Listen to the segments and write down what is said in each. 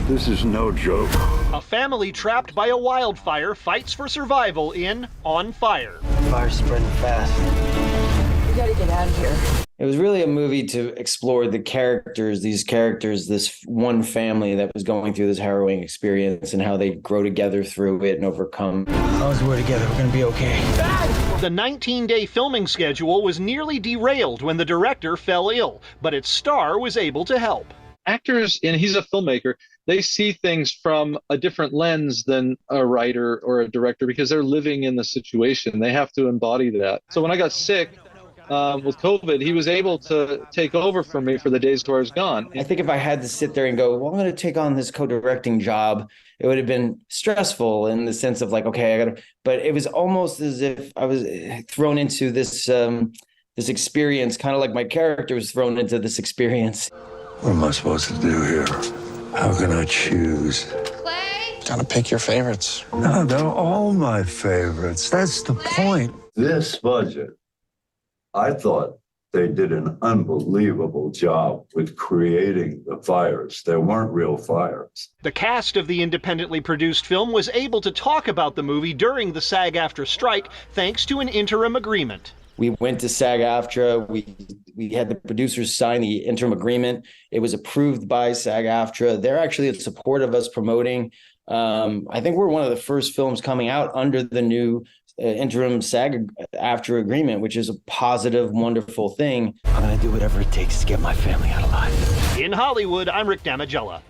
This is no joke. A family trapped by a wildfire fights for survival in On Fire. Fire's spreading fast. We gotta get out of here. It was really a movie to explore the characters, this one family that was going through this harrowing experience and how they grow together through it and overcome. As long as we're together, we're gonna be okay. The 19-day filming schedule was nearly derailed when the director fell ill, but its star was able to help. Actors, and he's a filmmaker, they see things from a different lens than a writer or a director because they're living in the situation. They have to embody that. So when I got sick, with COVID, he was able to take over for me for the days where I was gone. I think if I had to sit there and go, well, I'm going to take on this co-directing job, it would have been stressful in the sense of like, okay, but it was almost as if I was thrown into this experience, kind of like my character was thrown into this experience. What am I supposed to do here? How can I choose? Clay? Gotta pick your favorites. No, they're all my favorites. That's the point. This budget, I thought they did an unbelievable job with creating the fires. There weren't real fires. The cast of the independently produced film was able to talk about the movie during the SAG-AFTRA strike thanks to an interim agreement. We went to SAG-AFTRA. We had the producers sign the interim agreement. It was approved by SAG-AFTRA. They're actually in support of us promoting. I think we're one of the first films coming out under the new interim SAG-AFTRA agreement, which is a positive, wonderful thing. I'm gonna do whatever it takes to get my family out alive. In Hollywood, I'm Rick Damigella.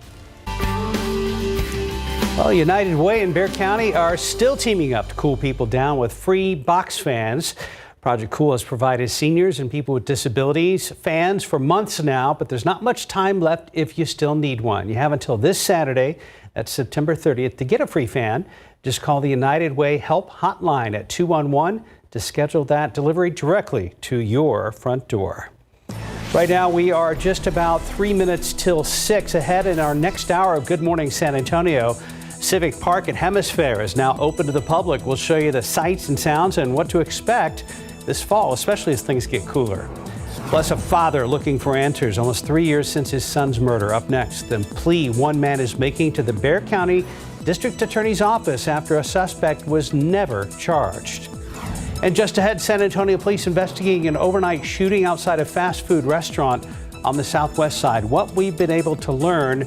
Well, United Way and Bexar County are still teaming up to cool people down with free box fans. Project Cool has provided seniors and people with disabilities fans for months now, but there's not much time left if you still need one. You have until this Saturday, that's September 30th, to get a free fan. Just call the United Way Help Hotline at 211 to schedule that delivery directly to your front door. Right now, we are just about 3 minutes till 6 ahead in our next hour of Good Morning San Antonio. Civic Park at Hemisphere is now open to the public. We'll show you the sights and sounds and what to expect this fall, especially as things get cooler. Plus, a father looking for answers almost 3 years since his son's murder. Up next, the plea one man is making to the Bexar County District Attorney's Office after a suspect was never charged. And just ahead, San Antonio police investigating an overnight shooting outside a fast food restaurant on the southwest side. What we've been able to learn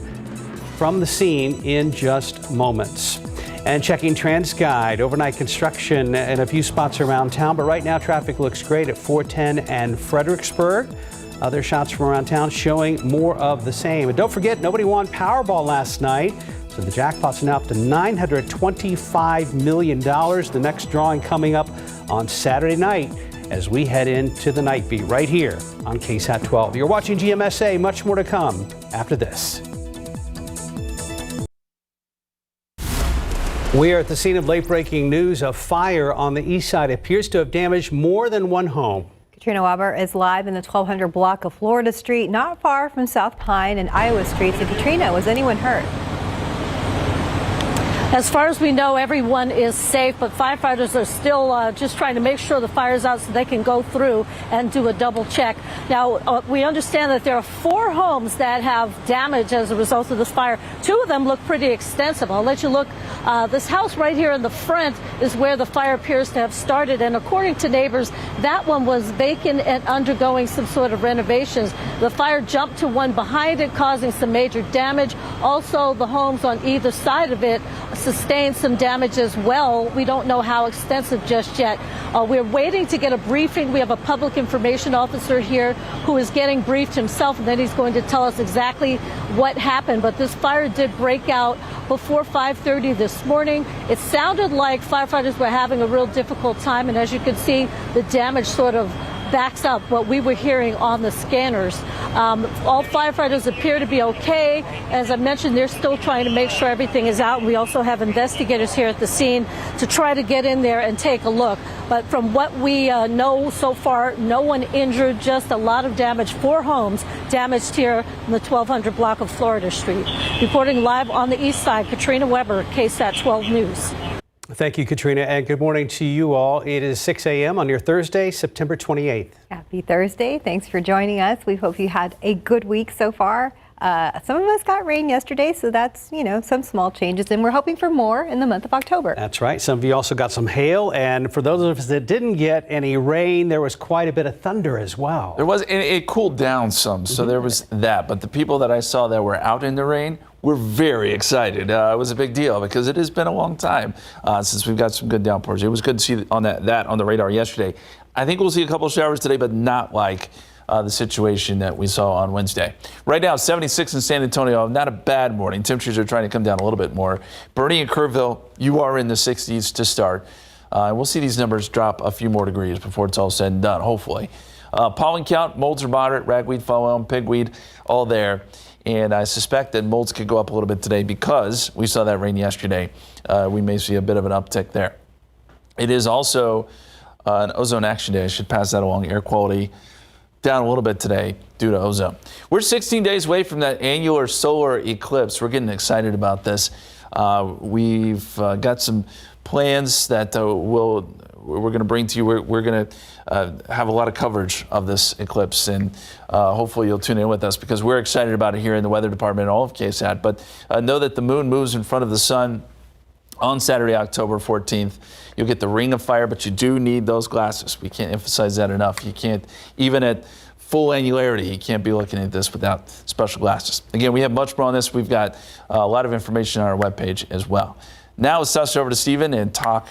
from the scene in just moments. And checking TransGuide, overnight construction in a few spots around town, but right now traffic looks great at 410 and Fredericksburg. Other shots from around town showing more of the same. And don't forget, nobody won Powerball last night, so the jackpot's now up to $925 million. The next drawing coming up on Saturday night as we head into the night beat right here on KSAT 12. You're watching GMSA. Much more to come after this. We are at the scene of late-breaking news. A fire on the east side appears to have damaged more than one home. Katrina Weber is live in the 1200 block of Florida Street, not far from South Pine and Iowa Street. So, Katrina, was anyone hurt? As far as we know, everyone is safe, but firefighters are still just trying to make sure the fire's out so they can go through and do a double check. Now, we understand that there are 4 homes that have damage as a result of this fire. 2 of them look pretty extensive. I'll let you look. This house right here in the front is where the fire appears to have started, and according to neighbors, that one was vacant and undergoing some sort of renovations. The fire jumped to one behind it, causing some major damage. Also, the homes on either side of it sustained some damage as well. We don't know how extensive just yet. We're waiting to get a briefing. We have a public information officer here who is getting briefed himself, and then he's going to tell us exactly what happened. But this fire did break out before 5:30 this morning. It sounded like firefighters were having a real difficult time, and as you can see, the damage sort of backs up what we were hearing on the scanners. All firefighters appear to be okay. As I mentioned, they're still trying to make sure everything is out. We also have investigators here at the scene to try to get in there and take a look. But from what we know so far, no one injured, just a lot of damage. 4 homes damaged here in the 1200 block of Florida Street. Reporting live on the east side, Katrina Weber, KSAT 12 News. Thank you, Katrina, and good morning to you all. It is 6 a.m. on your Thursday, September 28th. Happy Thursday. Thanks for joining us. We hope you had a good week so far. Some of us got rain yesterday, so that's, some small changes, and we're hoping for more in the month of October. That's right. Some of you also got some hail, and for those of us that didn't get any rain, there was quite a bit of thunder as well. There was, and it cooled down some, so there was that. But the people that I saw that were out in the rain were very excited. It was a big deal because it has been a long time since we've got some good downpours. It was good to see that on the radar yesterday. I think we'll see a couple of showers today, but not like the situation that we saw on Wednesday. Right now, 76 in San Antonio. Not a bad morning. Temperatures are trying to come down a little bit more. Bernie and Kerrville, you are in the 60s to start. We'll see these numbers drop a few more degrees before it's all said and done, hopefully. Pollen count, molds are moderate, ragweed, foam, pigweed, all there. And I suspect that molds could go up a little bit today because we saw that rain yesterday. We may see a bit of an uptick there. It is also an ozone action day. I should pass that along. Air quality down a little bit today due to ozone. We're 16 days away from that annular solar eclipse. We're getting excited about this. We've got some plans that we're going to bring to you. We're going to have a lot of coverage of this eclipse, and hopefully you'll tune in with us because we're excited about it here in the weather department and all of KSAT. But know that the moon moves in front of the sun on Saturday, October 14th. You'll get the ring of fire, but you do need those glasses. We can't emphasize that enough. You can't, even at full angularity, you can't be looking at this without special glasses. Again, we have much more on this. We've got a lot of information on our webpage as well. Now let's toss it over to Stephen and talk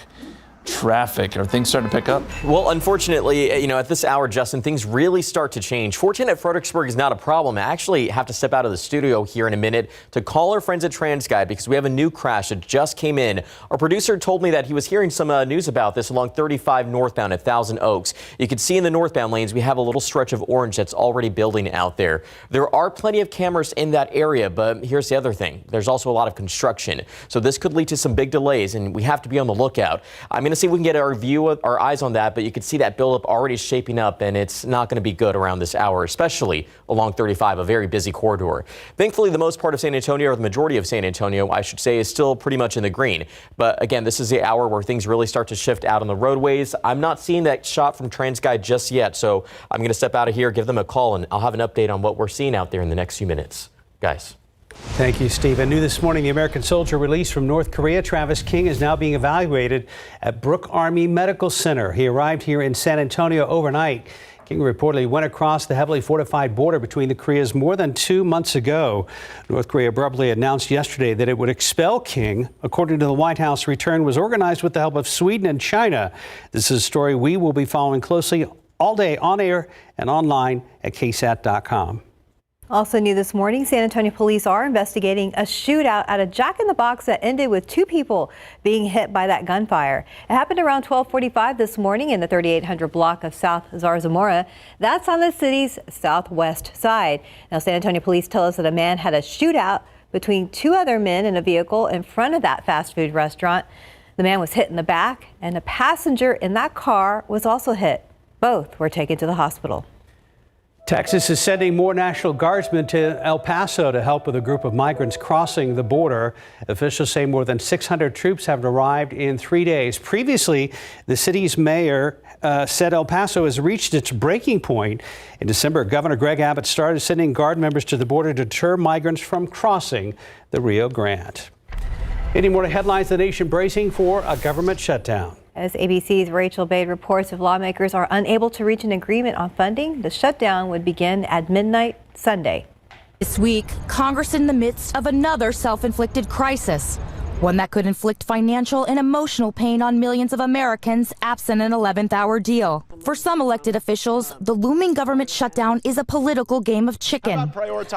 traffic. Are things starting to pick up? Well, unfortunately, at this hour, Justin, things really start to change. 14 at Fredericksburg is not a problem. I actually have to step out of the studio here in a minute to call our friends at TransGuide because we have a new crash that just came in. Our producer told me that he was hearing some news about this along 35 northbound at Thousand Oaks. You can see in the northbound lanes, we have a little stretch of orange that's already building out there. There are plenty of cameras in that area, but here's the other thing. There's also a lot of construction. So this could lead to some big delays, and we have to be on the lookout. I'm going to see if we can get our eyes on that, but you can see that buildup already shaping up, and it's not going to be good around this hour, especially along 35, a very busy corridor. Thankfully, the most part of San Antonio, or the majority of San Antonio, I should say, is still pretty much in the green. But again, this is the hour where things really start to shift out on the roadways. I'm not seeing that shot from TransGuide just yet, so I'm going to step out of here, give them a call, and I'll have an update on what we're seeing out there in the next few minutes. Guys. Thank you, Stephen. New this morning, the American soldier released from North Korea, Travis King, is now being evaluated at Brooke Army Medical Center. He arrived here in San Antonio overnight. King reportedly went across the heavily fortified border between the Koreas more than 2 months ago. North Korea abruptly announced yesterday that it would expel King. According to the White House, return was organized with the help of Sweden and China. This is a story we will be following closely all day on air and online at ksat.com. Also new this morning, San Antonio police are investigating a shootout at a Jack in the Box that ended with 2 people being hit by that gunfire. It happened around 12:45 this morning in the 3800 block of South Zarzamora. That's on the city's southwest side. Now, San Antonio police tell us that a man had a shootout between 2 other men in a vehicle in front of that fast food restaurant. The man was hit in the back, and a passenger in that car was also hit. Both were taken to the hospital. Texas is sending more National Guardsmen to El Paso to help with a group of migrants crossing the border. Officials say more than 600 troops have arrived in 3 days. Previously, the city's mayor said El Paso has reached its breaking point. In December, Governor Greg Abbott started sending Guard members to the border to deter migrants from crossing the Rio Grande. Any more headlines, the nation bracing for a government shutdown. As ABC's Rachel Bade reports, if lawmakers are unable to reach an agreement on funding, the shutdown would begin at midnight Sunday. This week, Congress in the midst of another self-inflicted crisis, one that could inflict financial and emotional pain on millions of Americans absent an 11th hour deal. For some elected officials, the looming government shutdown is a political game of chicken,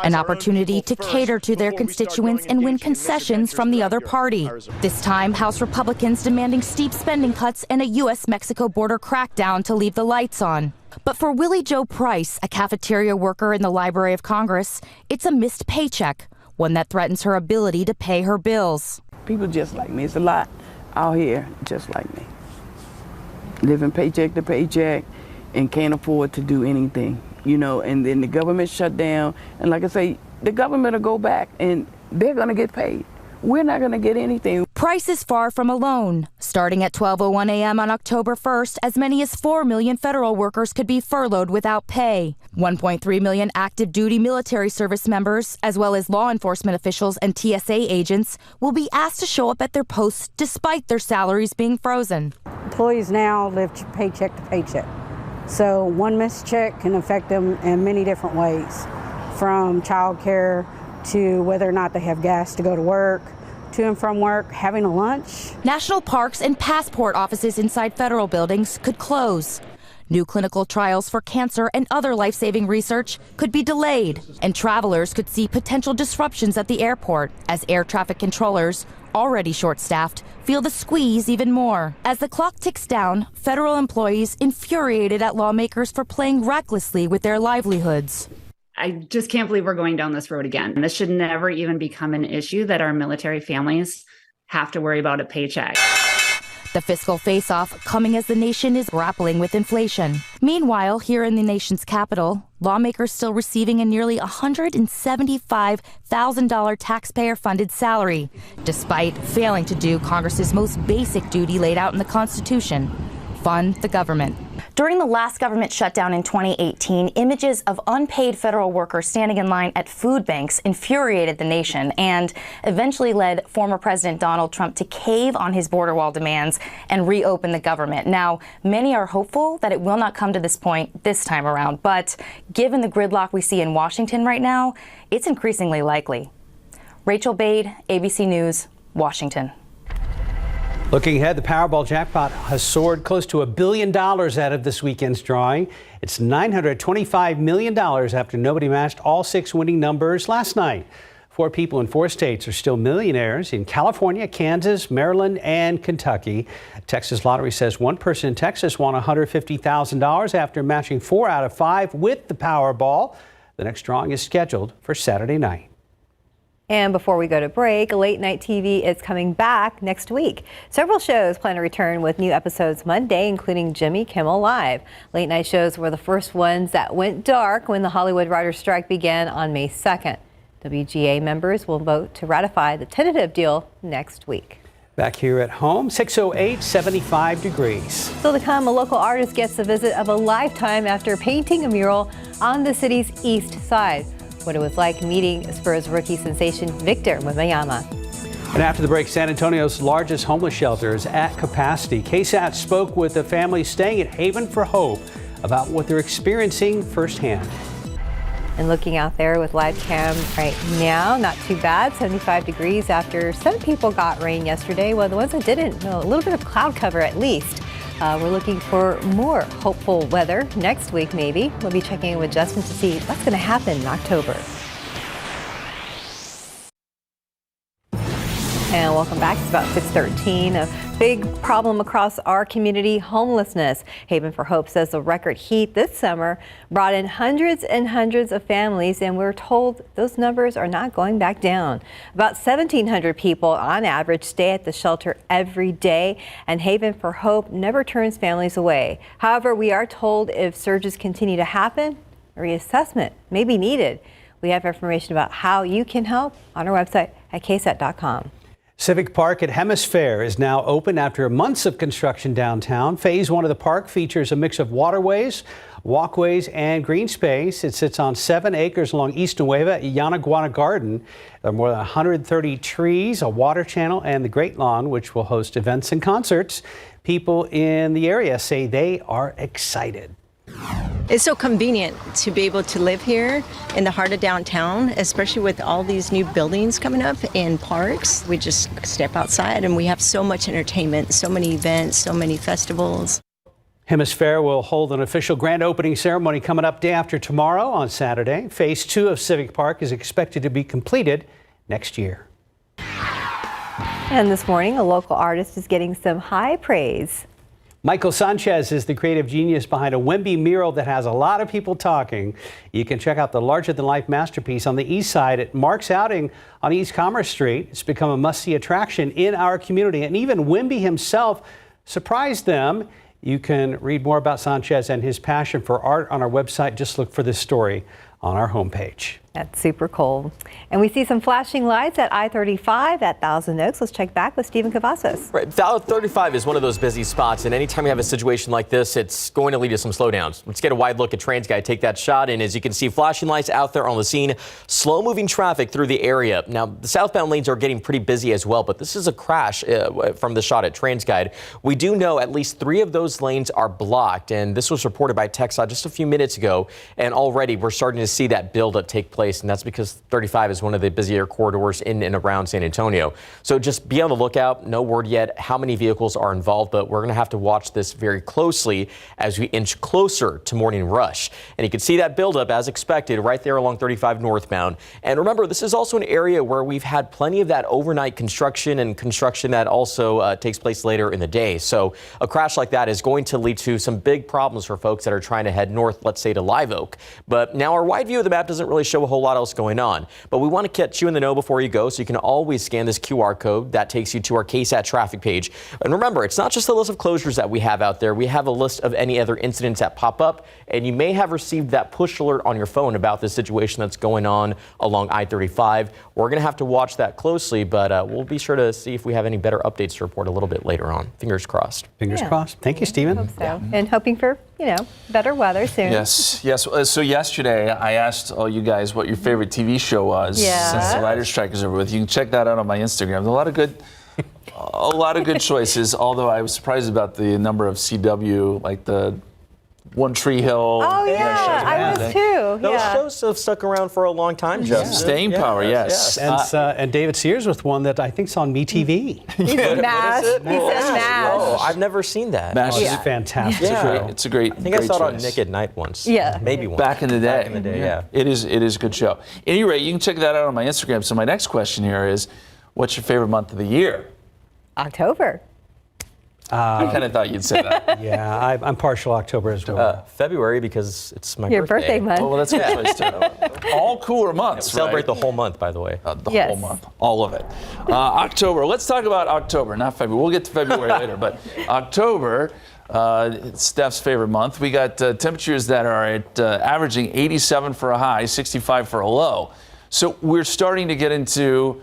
an opportunity to cater to their constituents and win concessions from the other party. This time, House Republicans demanding steep spending cuts and a U.S.-Mexico border crackdown to leave the lights on. But for Willie Joe Price, a cafeteria worker in the Library of Congress, it's a missed paycheck, one that threatens her ability to pay her bills. People just like me. It's a lot out here just like me. Living paycheck to paycheck and can't afford to do anything, and then the government shut down. And like I say, the government will go back and they're going to get paid. we're not going to get anything. Price is far from alone. Starting at 12:01 a.m. on October 1st, as many as 4 million federal workers could be furloughed without pay. 1.3 million active duty military service members, as well as law enforcement officials and TSA agents, will be asked to show up at their posts despite their salaries being frozen. Employees now live paycheck to paycheck. So one missed check can affect them in many different ways, from childcare to whether or not they have gas to go to work, to and from work, having a lunch. National parks and passport offices inside federal buildings could close. New clinical trials for cancer and other life-saving research could be delayed, and travelers could see potential disruptions at the airport as air traffic controllers, already short-staffed, feel the squeeze even more. As the clock ticks down, federal employees infuriated at lawmakers for playing recklessly with their livelihoods. I just can't believe we're going down this road again. This should never even become an issue that our military families have to worry about a paycheck. The fiscal face-off coming as the nation is grappling with inflation. Meanwhile, here in the nation's capital, lawmakers still receiving a nearly $175,000 taxpayer-funded salary, despite failing to do Congress's most basic duty laid out in the Constitution: fund the government. During the last government shutdown in 2018, images of unpaid federal workers standing in line at food banks infuriated the nation and eventually led former President Donald Trump to cave on his border wall demands and reopen the government. Now, many are hopeful that it will not come to this point this time around, but given the gridlock we see in Washington right now, it's increasingly likely. Rachel Bade, ABC News, Washington. Looking ahead, the Powerball jackpot has soared close to $1 billion out of this weekend's drawing. It's $925 million after nobody matched all 6 winning numbers last night. 4 people in 4 states are still millionaires in California, Kansas, Maryland, and Kentucky. Texas Lottery says one person in Texas won $150,000 after matching 4 out of 5 with the Powerball. The next drawing is scheduled for Saturday night. And before we go to break, Late Night TV is coming back next week. Several shows plan to return with new episodes Monday, including Jimmy Kimmel Live. Late night shows were the first ones that went dark when the Hollywood writers' strike began on May 2nd. WGA members will vote to ratify the tentative deal next week. Back here at home, 608, 75 degrees. Still to come, a local artist gets the visit of a lifetime after painting a mural on the city's east side. What it was like meeting Spurs rookie sensation Victor Wembanyama. And after the break, San Antonio's largest homeless shelter is at capacity. KSAT spoke with the family staying at Haven for Hope about what they're experiencing firsthand. And looking out there with live cam right now, not too bad, 75 degrees after some people got rain yesterday. Well, the ones that didn't, a little bit of cloud cover at least. We're looking for more hopeful weather next week, maybe. We'll be checking in with Justin to see what's going to happen in October. And welcome back. It's about 6:13. A big problem across our community, homelessness. Haven for Hope says the record heat this summer brought in hundreds and hundreds of families, and we're told those numbers are not going back down. About 1,700 people on average stay at the shelter every day, and Haven for Hope never turns families away. However, we are told if surges continue to happen, a reassessment may be needed. We have information about how you can help on our website at ksat.com. Civic Park at Hemisphere is now open after months of construction downtown. Phase 1 of the park features a mix of waterways, walkways, and green space. It sits on 7 acres along East Nueva Yanaguana Garden. There are more than 130 trees, a water channel, and the Great Lawn, which will host events and concerts. People in the area say they are excited. It's so convenient to be able to live here in the heart of downtown, especially with all these new buildings coming up and parks. We just step outside and we have so much entertainment, so many events, so many festivals. Hemisphere will hold an official grand opening ceremony coming up day after tomorrow on Saturday. Phase 2 of Civic Park is expected to be completed next year. And this morning, a local artist is getting some high praise. Michael Sanchez is the creative genius behind a Wemby mural that has a lot of people talking. You can check out the larger-than-life masterpiece on the east side at Mark's Outing on East Commerce Street. It's become a must-see attraction in our community, and even Wemby himself surprised them. You can read more about Sanchez and his passion for art on our website. Just look for this story on our homepage. That's super cold. And we see some flashing lights at I-35 at Thousand Oaks. Let's check back with Stephen Cavazos. Right, 35 is one of those busy spots, and anytime you have a situation like this, it's going to lead to some slowdowns. Let's get a wide look at TransGuide. Take that shot, and as you can see, flashing lights out there on the scene, slow-moving traffic through the area. Now, the southbound lanes are getting pretty busy as well, but this is a crash from the shot at TransGuide. We do know at least 3 of those lanes are blocked, and this was reported by TxDOT just a few minutes ago, and already we're starting to see that buildup take place. And that's because 35 is one of the busier corridors in and around San Antonio. So just be on the lookout. No word yet how many vehicles are involved, but we're going to have to watch this very closely as we inch closer to morning rush. And you can see that buildup as expected right there along 35 northbound. And remember, this is also an area where we've had plenty of that overnight construction and construction that also takes place later in the day. So a crash like that is going to lead to some big problems for folks that are trying to head north, let's say to Live Oak. But now our wide view of the map doesn't really show a whole lot else going on, but we want to catch you in the know before you go, so you can always scan this QR code that takes you to our KSAT traffic page. And remember, it's not just a list of closures that we have out there. We have a list of any other incidents that pop up, and you may have received that push alert on your phone about the situation that's going on along I-35. We're going to have to watch that closely, but we'll be sure to see if we have any better updates to report a little bit later on. Fingers crossed. Fingers crossed. Thank you, Stephen. Hope so. And hoping for, better weather soon. Yes. So yesterday I asked all you guys what your favorite TV show was since the writer's strike is over with. You can check that out on my Instagram. There's a lot of good choices. Although I was surprised about the number of CW, like the One Tree Hill. Oh yeah, I was too. Those shows have stuck around for a long time, Justin. Staying power, yes. And David Sears with one that I think is on MeTV. He said MASH. He said MASH. Oh, I've never seen that. MASH is fantastic. It's a great. I think I saw it on Nick at Night once. Yeah, maybe once. Back in the day. Yeah. It is a good show. At any rate, you can check that out on my Instagram. So my next question here is, what's your favorite month of the year? October. I kind of thought you'd say that. Yeah, I'm partial October as well. February because it's my Your birthday month. Oh, well, that's a good choice too. All cooler months. Celebrate the whole month, by the way. The whole month, all of it. October. Let's talk about October, not February. We'll get to February later, but October. It's Steph's favorite month. We got temperatures that are at averaging 87 for a high, 65 for a low. So we're starting to get into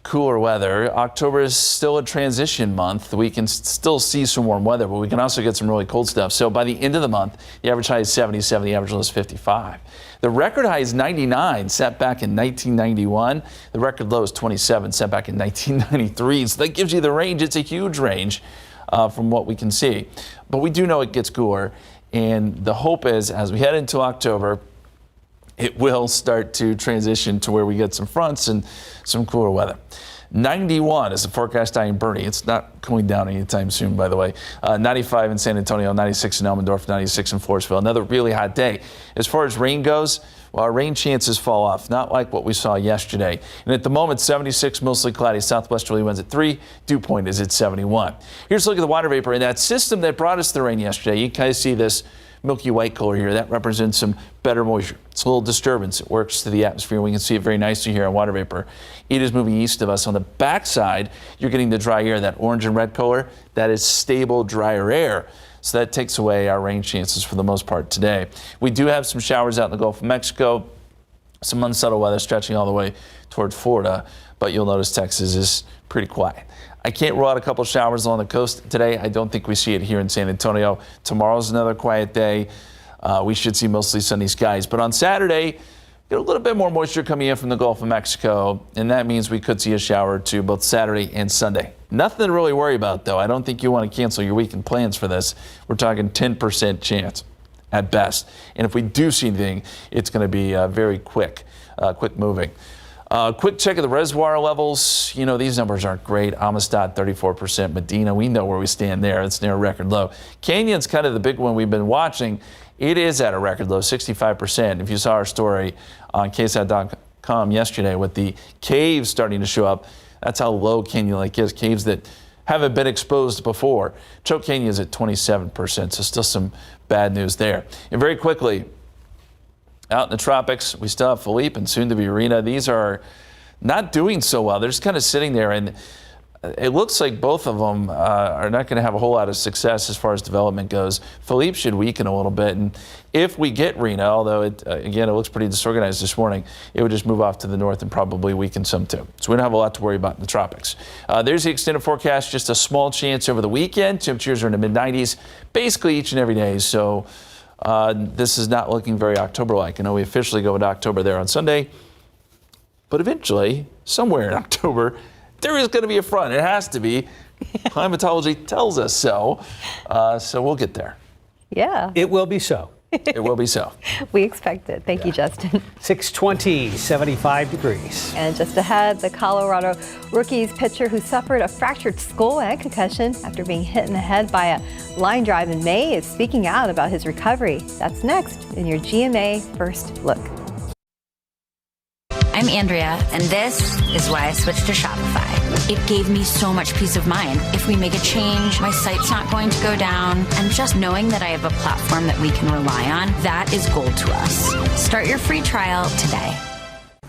cooler weather. October is still a transition month. We can still see some warm weather, but we can also get some really cold stuff. So by the end of the month, the average high is 77, the average low is 55. The record high is 99, set back in 1991. The record low is 27, set back in 1993. So that gives you the range. It's a huge range from what we can see. But we do know it gets cooler. And the hope is, as we head into October, it will start to transition to where we get some fronts and some cooler weather. 91 is the forecast high in Bernie. It's not going down anytime soon, by the way. 95 in San Antonio, 96 in Elmendorf, 96 in Floresville. Another really hot day. As far as rain goes, well, our rain chances fall off, not like what we saw yesterday. And at the moment, 76, mostly cloudy, southwesterly winds at 3. Dew point is at 71. Here's a look at the water vapor in that system that brought us the rain yesterday. You kind of see this milky white color here. That represents some better moisture. It's a little disturbance. It works to the atmosphere. We can see it very nicely here on water vapor. It is moving east of us. On the backside, you're getting the dry air, that orange and red color. That is stable, drier air. So that takes away our rain chances for the most part today. We do have some showers out in the Gulf of Mexico, some unsettled weather stretching all the way toward Florida, but you'll notice Texas is pretty quiet. I can't rule out a couple showers along the coast today. I don't think we see it here in San Antonio. Tomorrow's another quiet day. We should see mostly sunny skies. But on Saturday, get a little bit more moisture coming in from the Gulf of Mexico, and that means we could see a shower or two both Saturday and Sunday. Nothing to really worry about, though. I don't think you want to cancel your weekend plans for this. We're talking 10% chance at best. And if we do see anything, it's going to be very quick moving. Quick check of the reservoir levels. You know, these numbers aren't great. Amistad, 34%. Medina, we know where we stand there. It's near a record low. Canyon's kind of the big one we've been watching. It is at a record low, 65%. If you saw our story on KSAT.com yesterday with the caves starting to show up, that's how low Canyon Lake is. Caves that haven't been exposed before. Choke Canyon is at 27%, so still some bad news there. And very quickly, out in the tropics, we still have Philippe and soon to be Rena. These are not doing so well. They're just kind of sitting there. And it looks like both of them are not going to have a whole lot of success as far as development goes. Philippe should weaken a little bit, and if we get Rena, although again it looks pretty disorganized this morning, it would just move off to the north and probably weaken some too. So we don't have a lot to worry about in the tropics. There's the extended forecast, just a small chance over the weekend. Temperatures are in the mid-90s basically each and every day, so this is not looking very October-like. I know we officially go into October there on Sunday, but eventually, somewhere in October, there is going to be a front. It has to be. Climatology tells us so. So we'll get there. Yeah. It will be so. It will be so. We expect it. Thank you, Justin. 6:20, 75 degrees. And just ahead, the Colorado Rockies pitcher who suffered a fractured skull and concussion after being hit in the head by a line drive in May is speaking out about his recovery. That's next in your GMA First Look. I'm Andrea, and this is why I switched to Shopify. It gave me so much peace of mind. If we make a change, my site's not going to go down. And just knowing that I have a platform that we can rely on, that is gold to us. Start your free trial today.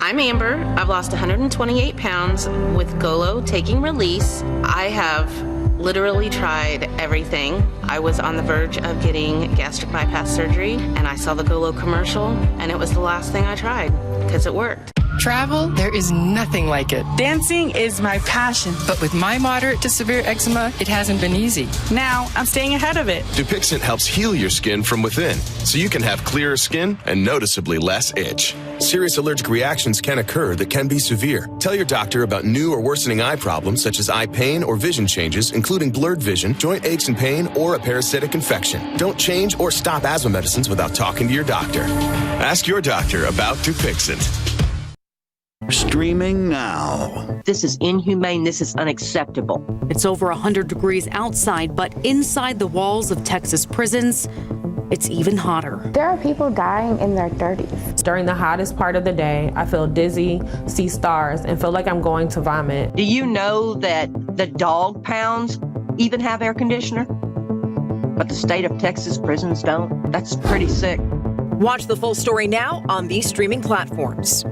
I'm Amber. I've lost 128 pounds with Golo taking release. I have literally tried everything. I was on the verge of getting gastric bypass surgery, and I saw the Golo commercial, and it was the last thing I tried because it worked. Travel, there is nothing like it. Dancing is my passion. But with my moderate to severe eczema, it hasn't been easy. Now I'm staying ahead of it. Dupixent helps heal your skin from within, so you can have clearer skin and noticeably less itch. Serious allergic reactions can occur that can be severe. Tell your doctor about new or worsening eye problems such as eye pain or vision changes, including blurred vision, joint aches and pain, or a parasitic infection. Don't change or stop asthma medicines without talking to your doctor. Ask your doctor about Dupixent. Streaming now. This is inhumane. This is unacceptable. It's over 100 degrees outside, but inside the walls of Texas prisons, it's even hotter. There are people dying in their 30s. During the hottest part of the day, I feel dizzy, see stars, and feel like I'm going to vomit. Do you know that the dog pounds even have air conditioner? But the state of Texas prisons don't? That's pretty sick. Watch the full story now on these streaming platforms.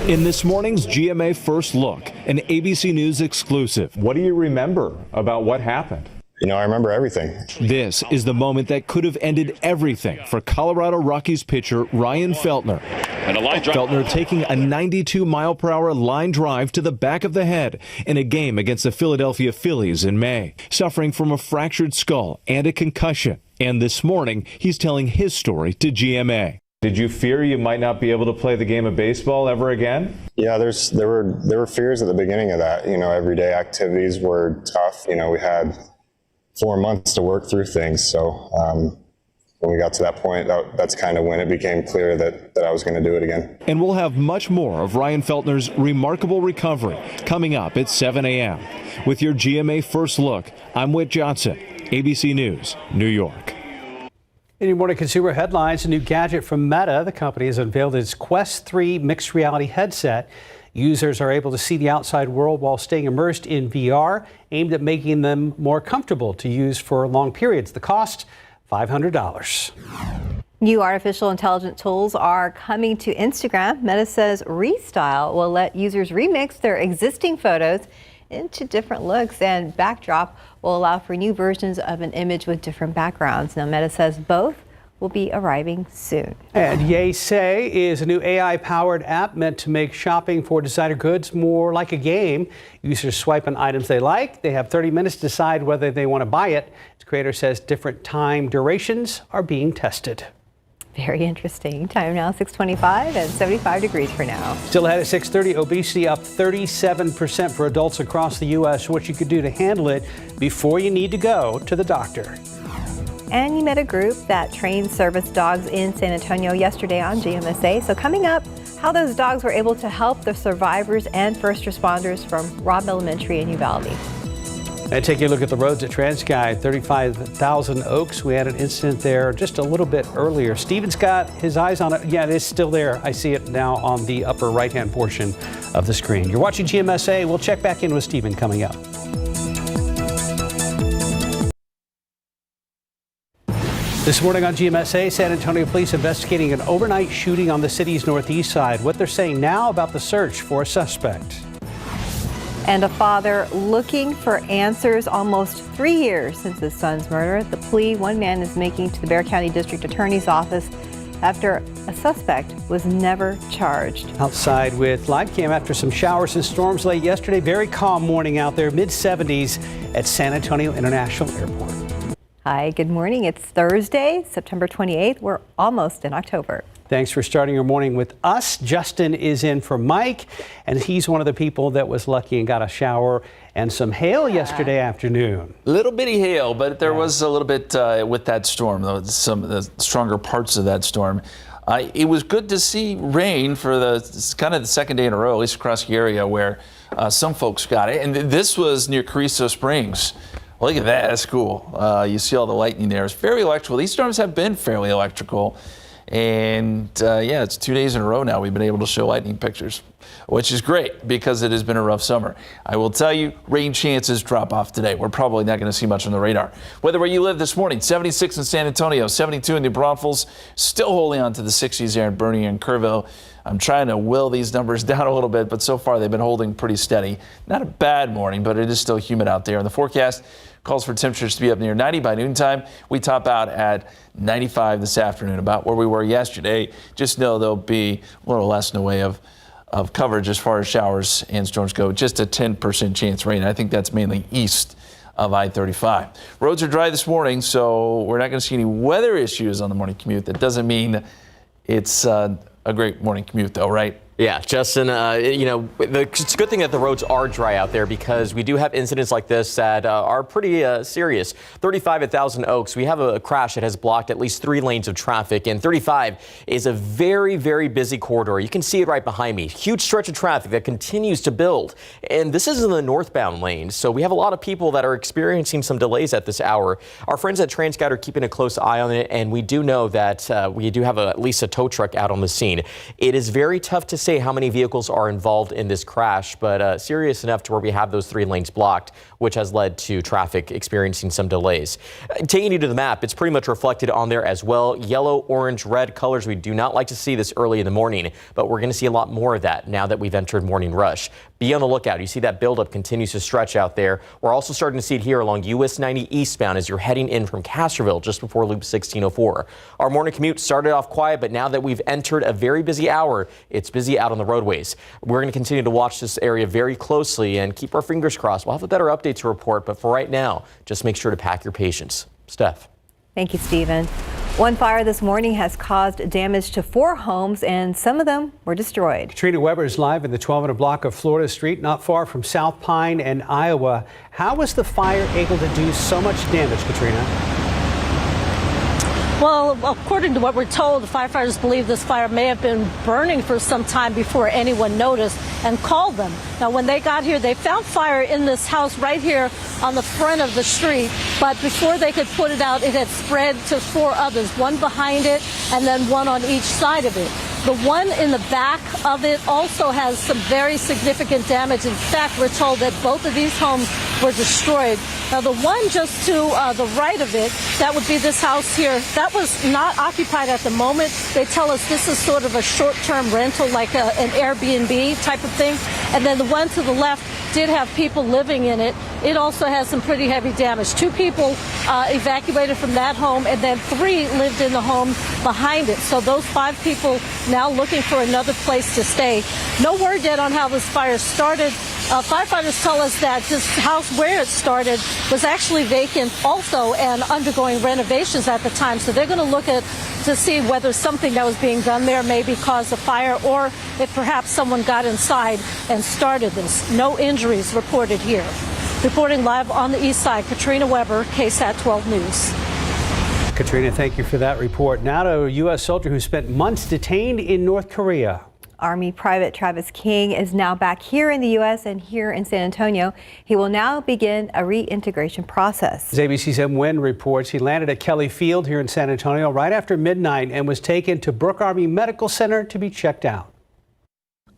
In this morning's GMA First Look, an ABC News exclusive. What do you remember about what happened? You know, I remember everything. This is the moment that could have ended everything for Colorado Rockies pitcher Ryan Feltner. And a line drive. Feltner taking a 92-mile-per-hour line drive to the back of the head in a game against the Philadelphia Phillies in May, suffering from a fractured skull and a concussion. And this morning, he's telling his story to GMA. Did you fear you might not be able to play the game of baseball ever again? Yeah, there were fears at the beginning of that. You know, everyday activities were tough. You know, we had 4 months to work through things. So when we got to that point, that's kind of when it became clear that I was going to do it again. And we'll have much more of Ryan Feltner's remarkable recovery coming up at 7 a.m. With your GMA First Look, I'm Whit Johnson, ABC News, New York. In your morning consumer headlines, a new gadget from Meta. The company has unveiled its Quest 3 mixed reality headset. Users are able to see the outside world while staying immersed in VR, aimed at making them more comfortable to use for long periods. The cost, $500. New artificial intelligence tools are coming to Instagram. Meta says Restyle will let users remix their existing photos into different looks, and Backdrop will allow for new versions of an image with different backgrounds. Now, Meta says both will be arriving soon. And Yeasay is a new AI-powered app meant to make shopping for designer goods more like a game. Users swipe on items they like. They have 30 minutes to decide whether they want to buy it. Its creator says different time durations are being tested. Very interesting. Time now 6:25 and 75 degrees for now. Still ahead at 6:30, obesity up 37% for adults across the U.S. What you could do to handle it before you need to go to the doctor. And you met a group that trains service dogs in San Antonio yesterday on GMSA. So coming up, how those dogs were able to help the survivors and first responders from Robb Elementary in Uvalde. And taking a look at the roads at TransGuide, 35,000 Oaks. We had an incident there just a little bit earlier. Steven's got his eyes on it. Yeah, it is still there. I see it now on the upper right-hand portion of the screen. You're watching GMSA. We'll check back in with Steven coming up. This morning on GMSA, San Antonio police investigating an overnight shooting on the city's northeast side. What they're saying now about the search for a suspect. And a father looking for answers almost 3 years since his son's murder. The plea one man is making to the Bexar County District Attorney's Office after a suspect was never charged. Outside with live cam after some showers and storms late yesterday. Very calm morning out there, mid-70s at San Antonio International Airport. Hi, good morning. It's Thursday, September 28th. We're almost in October. Thanks for starting your morning with us. Justin is in for Mike, and he's one of the people that was lucky and got a shower and some hail yesterday afternoon. Little bitty hail, but there was a little bit with that storm, some of the stronger parts of that storm. It was good to see rain for the kind of the second day in a row, at least across the area where some folks got it. And this was near Carrizo Springs. Look at that, that's cool. You see all the lightning there. It's very electrical. These storms have been fairly electrical. And yeah, it's 2 days in a row now we've been able to show lightning pictures, which is great because it has been a rough summer. I will tell you, rain chances drop off today. We're probably not going to see much on the radar. Weather where you live this morning, 76 in San Antonio, 72 in New Braunfels, still holding on to the 60s there in Bernie and Kerrville. I'm trying to will these numbers down a little bit, but so far they've been holding pretty steady. Not a bad morning, but it is still humid out there. And the forecast calls for temperatures to be up near 90 by noontime. We top out at 95 this afternoon, about where we were yesterday. Just know there'll be a little less in the way of coverage as far as showers and storms go. Just a 10% chance rain. I think that's mainly east of I-35. Roads are dry this morning, so we're not going to see any weather issues on the morning commute. That doesn't mean it's a great morning commute, though, right? Yeah, Justin, it's a good thing that the roads are dry out there because we do have incidents like this that are pretty serious. 35 at Thousand Oaks, we have a crash that has blocked at least 3 lanes of traffic, and 35 is a very, very busy corridor. You can see it right behind me. Huge stretch of traffic that continues to build, and this is in the northbound lane, so we have a lot of people that are experiencing some delays at this hour. Our friends at TransGuide are keeping a close eye on it, and we do know that we do have at least a tow truck out on the scene. It is very tough to say how many vehicles are involved in this crash, but serious enough to where we have those 3 lanes blocked, which has led to traffic experiencing some delays. Taking you to the map, it's pretty much reflected on there as well. Yellow, orange, red colors. We do not like to see this early in the morning, but we're going to see a lot more of that now that we've entered morning rush. Be on the lookout. You see that buildup continues to stretch out there. We're also starting to see it here along US 90 eastbound as you're heading in from Castroville just before Loop 1604. Our morning commute started off quiet, but now that we've entered a very busy hour, it's busy out on the roadways. We're going to continue to watch this area very closely and keep our fingers crossed. We'll have a better update to report, but for right now, just make sure to pack your patience. Steph. Thank you, Stephen. One fire this morning has caused damage to 4 homes, and some of them were destroyed. Katrina Weber is live in the 1200 block of Florida Street, not far from South Pine and Iowa. How was the fire able to do so much damage, Katrina? Well, according to what we're told, the firefighters believe this fire may have been burning for some time before anyone noticed and called them. Now, when they got here, they found fire in this house right here on the front of the street. But before they could put it out, it had spread to 4 others, one behind it and then one on each side of it. The one in the back of it also has some very significant damage. In fact, we're told that both of these homes were destroyed. Now, the one just to the right of it, that would be this house here, that was not occupied at the moment. They tell us this is sort of a short-term rental, like an Airbnb type of thing. And then the one to the left did have people living in it. It also has some pretty heavy damage. 2 people evacuated from that home, and then 3 lived in the home behind it. So those 5 people now looking for another place to stay. No word yet on how this fire started. Firefighters tell us that this house where it started was actually vacant also and undergoing renovations at the time. So they're going to look at to see whether something that was being done there maybe caused a fire or if perhaps someone got inside and started this. No injuries reported here. Reporting live on the east side, Katrina Weber, KSAT 12 News. Katrina, thank you for that report. Now to a U.S. soldier who spent months detained in North Korea. Army Private Travis King is now back here in the U.S. and here in San Antonio. He will now begin a reintegration process. As ABC's M. Nguyen reports, he landed at Kelly Field here in San Antonio right after midnight and was taken to Brooke Army Medical Center to be checked out.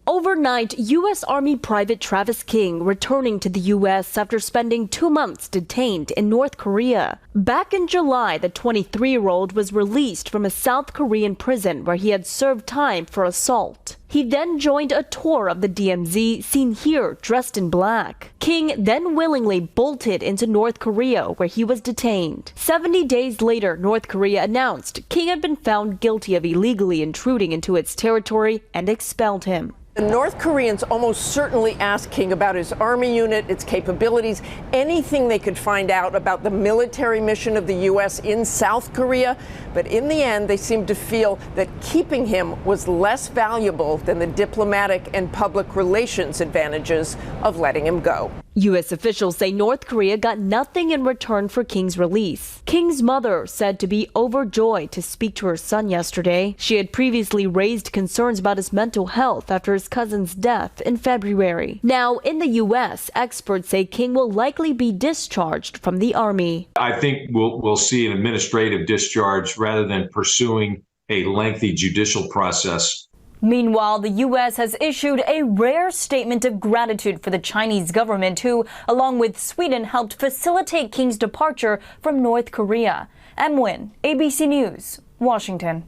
Overnight, U.S. Army Private Travis King returning to the U.S. after spending 2 months detained in North Korea. Back in July, the 23-year-old was released from a South Korean prison where he had served time for assault. He then joined a tour of the DMZ, seen here dressed in black. King then willingly bolted into North Korea, where he was detained. 70 days later, North Korea announced King had been found guilty of illegally intruding into its territory and expelled him. The North Koreans almost certainly asked King about his army unit, its capabilities, anything they could find out about the military mission of the U.S. in South Korea. But in the end, they seemed to feel that keeping him was less valuable than the diplomatic and public relations advantages of letting him go. U.S. officials say North Korea got nothing in return for King's release. King's mother said to be overjoyed to speak to her son yesterday. She had previously raised concerns about his mental health after his cousin's death in February. Now, in the U.S., experts say King will likely be discharged from the Army. I think we'll see an administrative discharge rather than pursuing a lengthy judicial process. Meanwhile, the U.S. has issued a rare statement of gratitude for the Chinese government who, along with Sweden, helped facilitate King's departure from North Korea. Em Nguyen, ABC News, Washington.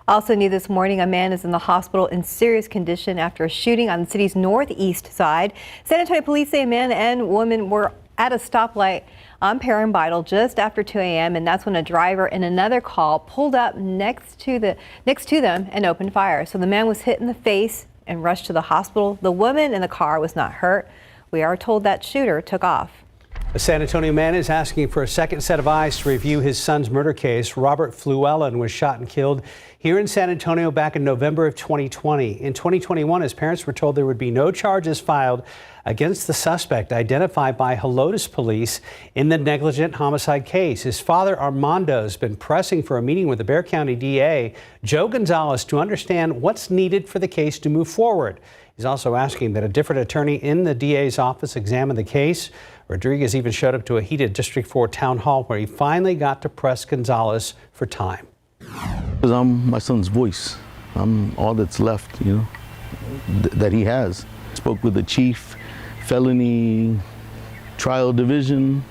Also new this morning, a man is in the hospital in serious condition after a shooting on the city's northeast side. San Antonio police say a man and woman were at a stoplight on Perrin Bidle just after 2 a.m. and that's when a driver in another call pulled up next to them and opened fire. So the man was hit in the face and rushed to the hospital. The woman in the car was not hurt. We are told that shooter took off. A San Antonio man is asking for a second set of eyes to review his son's murder case. Robert Fluellen was shot and killed here in San Antonio back in November of 2020. In 2021, his parents were told there would be no charges filed against the suspect identified by Helotes police in the negligent homicide case. His father, Armando, has been pressing for a meeting with the Bexar County DA, Joe Gonzalez, to understand what's needed for the case to move forward. He's also asking that a different attorney in the DA's office examine the case. Rodriguez even showed up to a heated District 4 town hall where he finally got to press Gonzalez for time. Because I'm my son's voice. I'm all that's left, that he has. Spoke with the chief, felony trial division.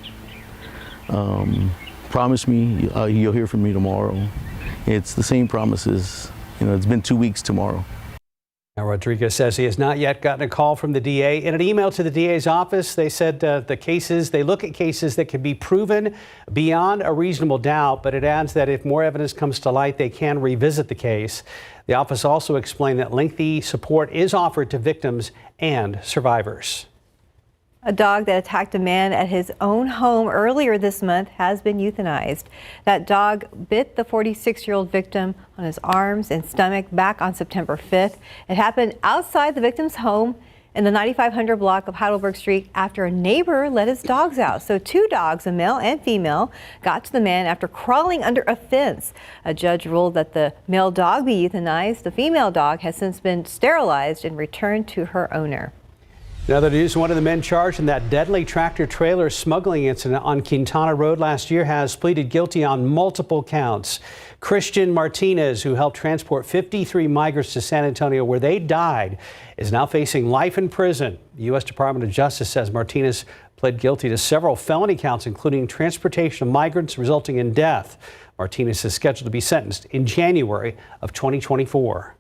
Promised me you'll hear from me tomorrow. It's the same promises. It's been 2 weeks tomorrow. Now, Rodriguez says he has not yet gotten a call from the DA. In an email to the DA's office, they said they look at cases that can be proven beyond a reasonable doubt, but it adds that if more evidence comes to light, they can revisit the case. The office also explained that lengthy support is offered to victims and survivors. A dog that attacked a man at his own home earlier this month has been euthanized. That dog bit the 46-year-old victim on his arms and stomach back on September 5th. It happened outside the victim's home in the 9500 block of Heidelberg Street after a neighbor let his dogs out. So 2 dogs, a male and female, got to the man after crawling under a fence. A judge ruled that the male dog be euthanized. The female dog has since been sterilized and returned to her owner. In other news, one of the men charged in that deadly tractor-trailer smuggling incident on Quintana Road last year has pleaded guilty on multiple counts. Christian Martinez, who helped transport 53 migrants to San Antonio where they died, is now facing life in prison. The U.S. Department of Justice says Martinez pled guilty to several felony counts, including transportation of migrants resulting in death. Martinez is scheduled to be sentenced in January of 2024.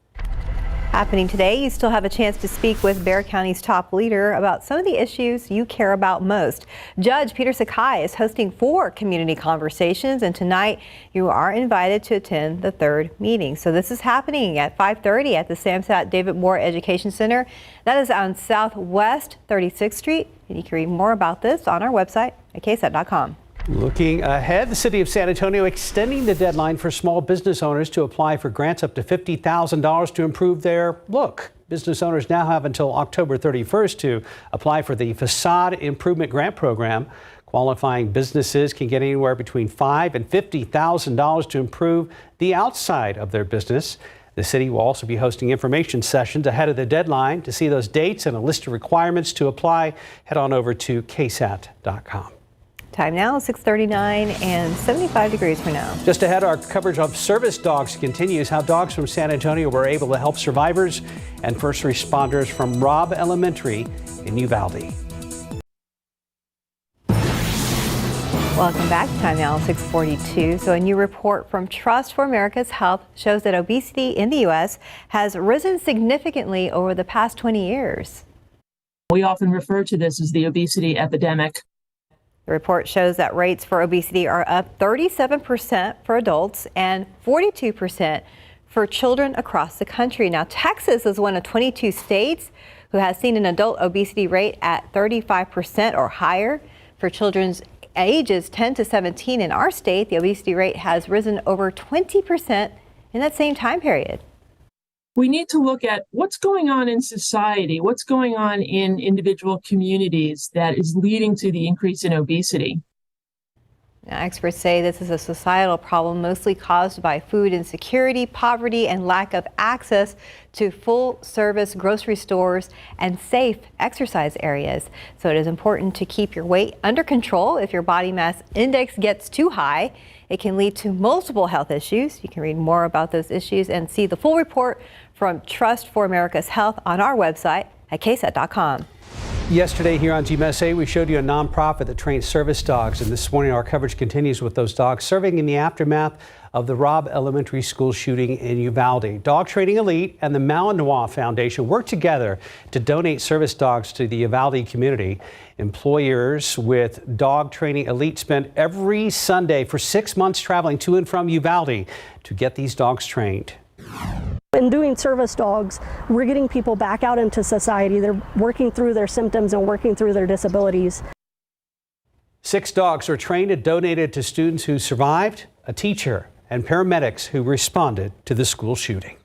Happening today, you still have a chance to speak with Bexar County's top leader about some of the issues you care about most. Judge Peter Sakai is hosting 4 community conversations, and tonight you are invited to attend the 3rd meeting. So this is happening at 5:30 at the Samsat David Moore Education Center. That is on Southwest 36th Street, and you can read more about this on our website at ksat.com. Looking ahead, the city of San Antonio extending the deadline for small business owners to apply for grants up to $50,000 to improve their look. Business owners now have until October 31st to apply for the Facade Improvement Grant Program. Qualifying businesses can get anywhere between $5,000 and $50,000 to improve the outside of their business. The city will also be hosting information sessions ahead of the deadline. To see those dates and a list of requirements to apply, head on over to ksat.com. Time now, 6:39 and 75 degrees for now. Just ahead, our coverage of service dogs continues. How dogs from San Antonio were able to help survivors and first responders from Robb Elementary in Uvalde. Welcome back. Time now, 6:42. So a new report from Trust for America's Health shows that obesity in the U.S. has risen significantly over the past 20 years. We often refer to this as the obesity epidemic. The report shows that rates for obesity are up 37% for adults and 42% for children across the country. Now, Texas is one of 22 states who has seen an adult obesity rate at 35% or higher. For children's ages 10 to 17 in our state, the obesity rate has risen over 20% in that same time period. We need to look at what's going on in society, what's going on in individual communities that is leading to the increase in obesity. Now, experts say this is a societal problem mostly caused by food insecurity, poverty, and lack of access to full-service grocery stores and safe exercise areas. So it is important to keep your weight under control. If your body mass index gets too high, it can lead to multiple health issues. You can read more about those issues and see the full report from Trust for America's Health on our website at ksat.com. Yesterday here on GMSA, we showed you a nonprofit that trains service dogs, and this morning our coverage continues with those dogs serving in the aftermath of the Robb Elementary School shooting in Uvalde. Dog Training Elite and the Malinois Foundation work together to donate service dogs to the Uvalde community. Employers with Dog Training Elite spend every Sunday for 6 months traveling to and from Uvalde to get these dogs trained. In doing service dogs, we're getting people back out into society. They're working through their symptoms and working through their disabilities. 6 dogs are trained and donated to students who survived, a teacher, and paramedics who responded to the school shooting.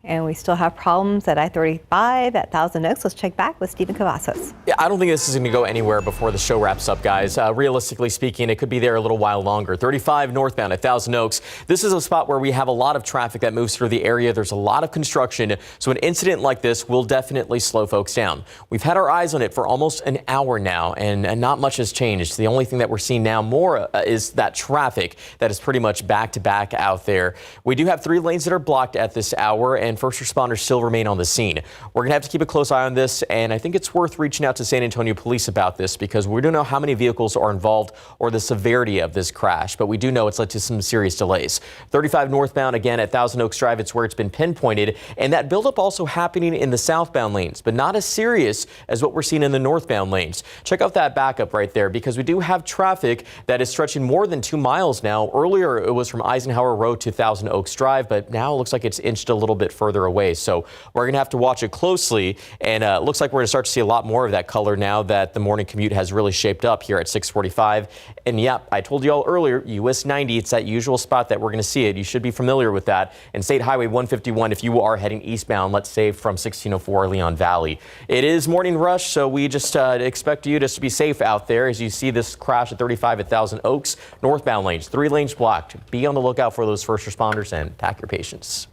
And we still have problems at I-35 at Thousand Oaks. Let's check back with Stephen Cavazos. Yeah, I don't think this is going to go anywhere before the show wraps up, guys. Realistically speaking, it could be there a little while longer. 35 northbound at Thousand Oaks. This is a spot where we have a lot of traffic that moves through the area. There's a lot of construction, so an incident like this will definitely slow folks down. We've had our eyes on it for almost an hour now, and not much has changed. The only thing that we're seeing now more is that traffic that is pretty much back to back out there. We do have 3 lanes that are blocked at this hour, and first responders still remain on the scene. We're going to have to keep a close eye on this, and I think it's worth reaching out to San Antonio Police about this because we don't know how many vehicles are involved or the severity of this crash, but we do know it's led to some serious delays. 35 northbound, again, at Thousand Oaks Drive, it's where it's been pinpointed, and that buildup also happening in the southbound lanes, but not as serious as what we're seeing in the northbound lanes. Check out that backup right there because we do have traffic that is stretching more than 2 miles now. Earlier, it was from Eisenhower Road to Thousand Oaks Drive, but now it looks like it's inched a little bit further away. So we're going to have to watch it closely, and it looks like we're going to start to see a lot more of that color now that the morning commute has really shaped up here at 6:45. And yep, I told you all earlier, US 90, it's that usual spot that we're going to see it. You should be familiar with that. And State Highway 151 if you are heading eastbound, let's say from 1604 Leon Valley. It is morning rush, so we just expect you to be safe out there as you see this crash at 35 at Thousand Oaks. Northbound lanes, 3 lanes blocked. Be on the lookout for those first responders and pack your patience.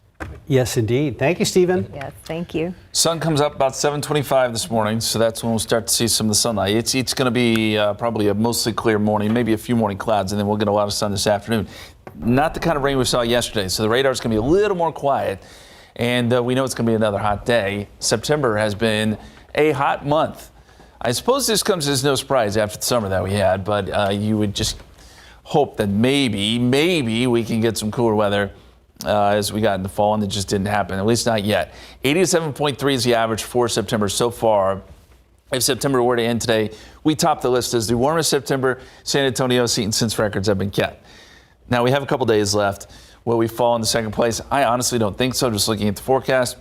Yes, indeed. Thank you, Stephen. Yes, thank you. Sun comes up about 7:25 this morning, so that's when we'll start to see some of the sunlight. It's going to be probably a mostly clear morning, maybe a few morning clouds, and then we'll get a lot of sun this afternoon. Not the kind of rain we saw yesterday, so the radar's going to be a little more quiet, and we know it's going to be another hot day. September has been a hot month. I suppose this comes as no surprise after the summer that we had, but you would just hope that maybe we can get some cooler weather as we got into fall, and it just didn't happen, at least not yet. 87.3 is the average for September so far. If September were to end today, we top the list as the warmest September San Antonio seen since records have been kept. Now, we have a couple days left. Will we fall into second place? I honestly don't think so. Just looking at the forecast,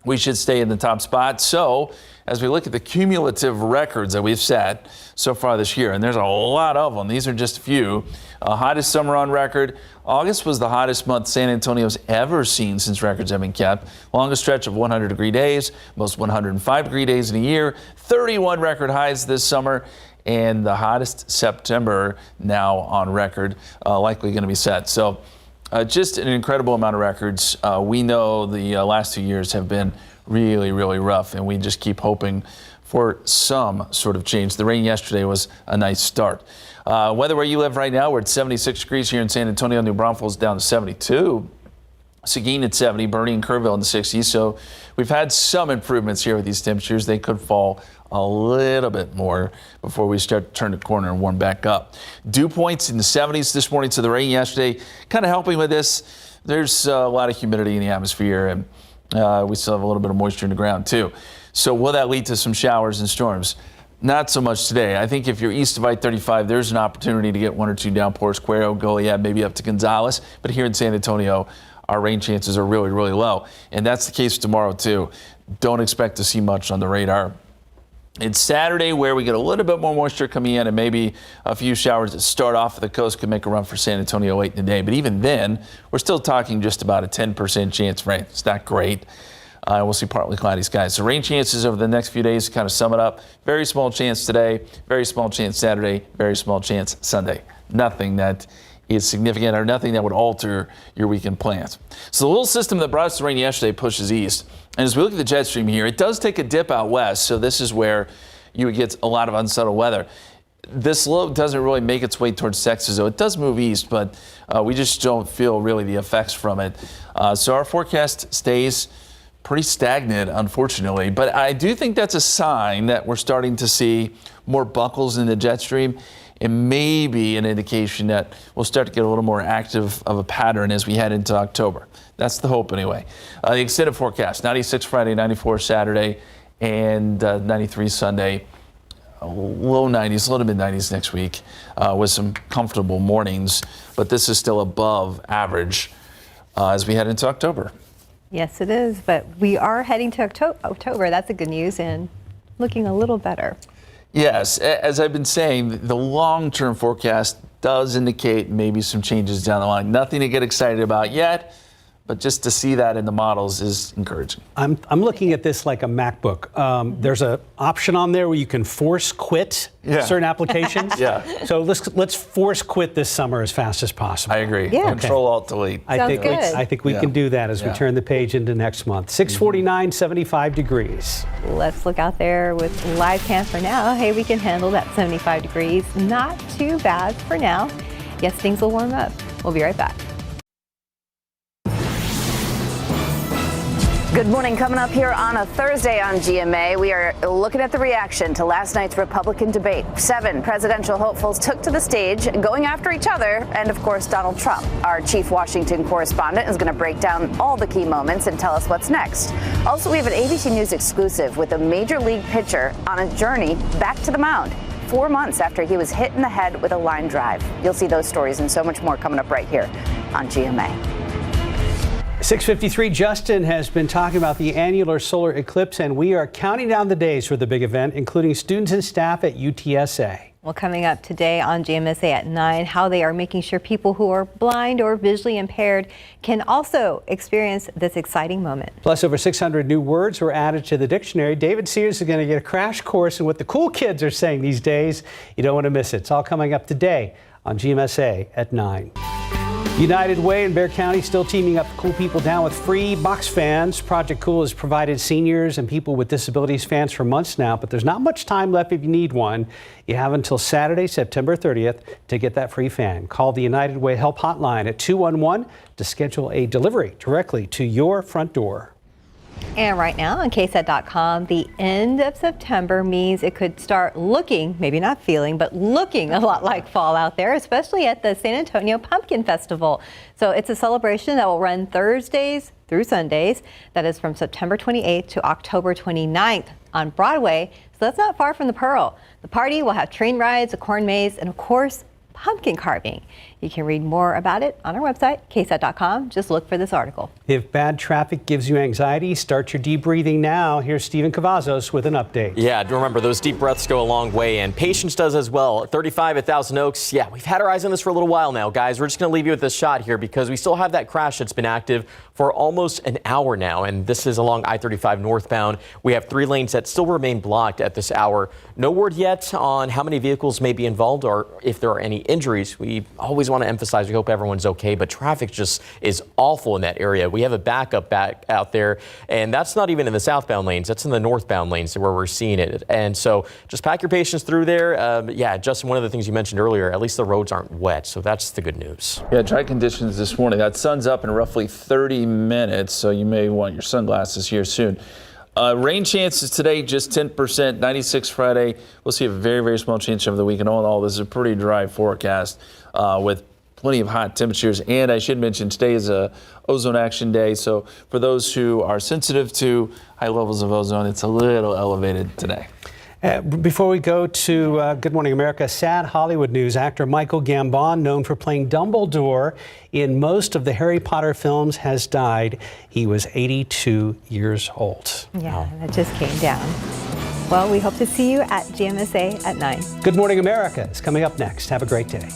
we should stay in the top spot. So as we look at the cumulative records that we've set so far this year, and there's a lot of them, these are just a few. Hottest summer on record. August was the hottest month San Antonio's ever seen since records have been kept. Longest stretch of 100-degree days, most 105-degree days in a year, 31 record highs this summer, and the hottest September now on record, likely going to be set. So Just an incredible amount of records. We know the last 2 years have been really, really rough, and we just keep hoping for some sort of change. The rain yesterday was a nice start. Weather where you live right now, we're at 76 degrees here in San Antonio. New Braunfels down to 72. Seguin at 70, Bernie and Kerrville in the 60s. So we've had some improvements here with these temperatures. They could fall a little bit more before we start to turn the corner and warm back up. Dew points in the 70s this morning, so the rain yesterday kind of helping with this. There's a lot of humidity in the atmosphere, and we still have a little bit of moisture in the ground too. So will that lead to some showers and storms? Not so much today. I think if you're east of I-35, there's an opportunity to get 1 or 2 downpours, Cuero, Goliad, maybe up to Gonzales. But here in San Antonio, our rain chances are really, really low. And that's the case tomorrow too. Don't expect to see much on the radar. It's Saturday where we get a little bit more moisture coming in, and maybe a few showers that start off at the coast could make a run for San Antonio late in the day. But even then, we're still talking just about a 10% chance of rain. It's not great. We'll see partly cloudy skies. So rain chances over the next few days to kind of sum it up. Very small chance today, very small chance Saturday, very small chance Sunday. Nothing that is significant or nothing that would alter your weekend plans. So the little system that brought us the rain yesterday pushes east. And as we look at the jet stream here, it does take a dip out west. So this is where you would get a lot of unsettled weather. This low doesn't really make its way towards Texas, though. It does move east, but we just don't feel really the effects from it. So our forecast stays pretty stagnant, unfortunately. But I do think that's a sign that we're starting to see more buckles in the jet stream. It may be an indication that we'll start to get a little more active of a pattern as we head into October. That's the hope anyway. The extended forecast, 96 Friday, 94 Saturday, and 93 Sunday. Low 90s, low to mid 90s next week with some comfortable mornings. But this is still above average as we head into October. Yes, it is. But we are heading to October. That's the good news, and looking a little better. Yes, as I've been saying, the long-term forecast does indicate maybe some changes down the line. Nothing to get excited about yet, but just to see that in the models is encouraging. I'm looking at this like a MacBook. There's an option on there where you can force quit certain applications. So let's force quit this summer as fast as possible. I agree. Control-Alt-Delete. I think we can do that as we turn the page into next month. 649, 75 degrees. Let's look out there with live cam for now. Hey, we can handle that 75 degrees. Not too bad for now. Yes, things will warm up. We'll be right back. Good morning. Coming up here on a Thursday on GMA, we are looking at the reaction to last night's Republican debate. 7 presidential hopefuls took to the stage, going after each other, and of course, Donald Trump. Our chief Washington correspondent is going to break down all the key moments and tell us what's next. Also, we have an ABC News exclusive with a major league pitcher on a journey back to the mound 4 months after he was hit in the head with a line drive. You'll see those stories and so much more coming up right here on GMA. 6:53, Justin has been talking about the annular solar eclipse, and we are counting down the days for the big event, including students and staff at UTSA. Well, coming up today on GMSA at 9, how they are making sure people who are blind or visually impaired can also experience this exciting moment. Plus, over 600 new words were added to the dictionary. David Sears is going to get a crash course in what the cool kids are saying these days. You don't want to miss it. It's all coming up today on GMSA at 9. United Way in Bexar County still teaming up to cool people down with free box fans. Project Cool has provided seniors and people with disabilities fans for months now, but there's not much time left if you need one. You have until Saturday, September 30th to get that free fan. Call the United Way Help Hotline at 211 to schedule a delivery directly to your front door. And right now on KSAT.com, the end of September means it could start looking, maybe not feeling, but looking a lot like fall out there, especially at the San Antonio Pumpkin Festival. So it's a celebration that will run Thursdays through Sundays. That is from September 28th to October 29th on Broadway. So that's not far from the Pearl. The party will have train rides, a corn maze, and of course, pumpkin carving. You can read more about it on our website, KSAT.com. Just look for this article. If bad traffic gives you anxiety, start your deep breathing now. Here's Stephen Cavazos with an update. Yeah, remember, those deep breaths go a long way, and patience does as well. 35 at Thousand Oaks. Yeah, we've had our eyes on this for a little while now, guys. We're just going to leave you with this shot here because we still have that crash that's been active for almost an hour now, and this is along I-35 northbound. We have 3 lanes that still remain blocked at this hour. No word yet on how many vehicles may be involved or if there are any injuries. We always always want to emphasize we hope everyone's okay, but traffic just is awful in that area. We have a backup back out there, and that's not even in the southbound lanes. That's in the northbound lanes where we're seeing it. And so just pack your patience through there. Yeah, Justin, one of the things you mentioned earlier, at least the roads aren't wet, so that's the good news. Yeah, dry conditions this morning. That sun's up in roughly 30 minutes, so you may want your sunglasses here soon. Rain chances today, just 10%, 96 Friday. We'll see a very, very small chance over the weekend. All in all, this is a pretty dry forecast with plenty of hot temperatures. And I should mention today is a ozone action day. So for those who are sensitive to high levels of ozone, it's a little elevated today. Before we go to Good Morning America, sad Hollywood news. Actor Michael Gambon, known for playing Dumbledore in most of the Harry Potter films, has died. He was 82 years old. Yeah, that just came down. Well, we hope to see you at GMSA at 9. Good Morning America is coming up next. Have a great day.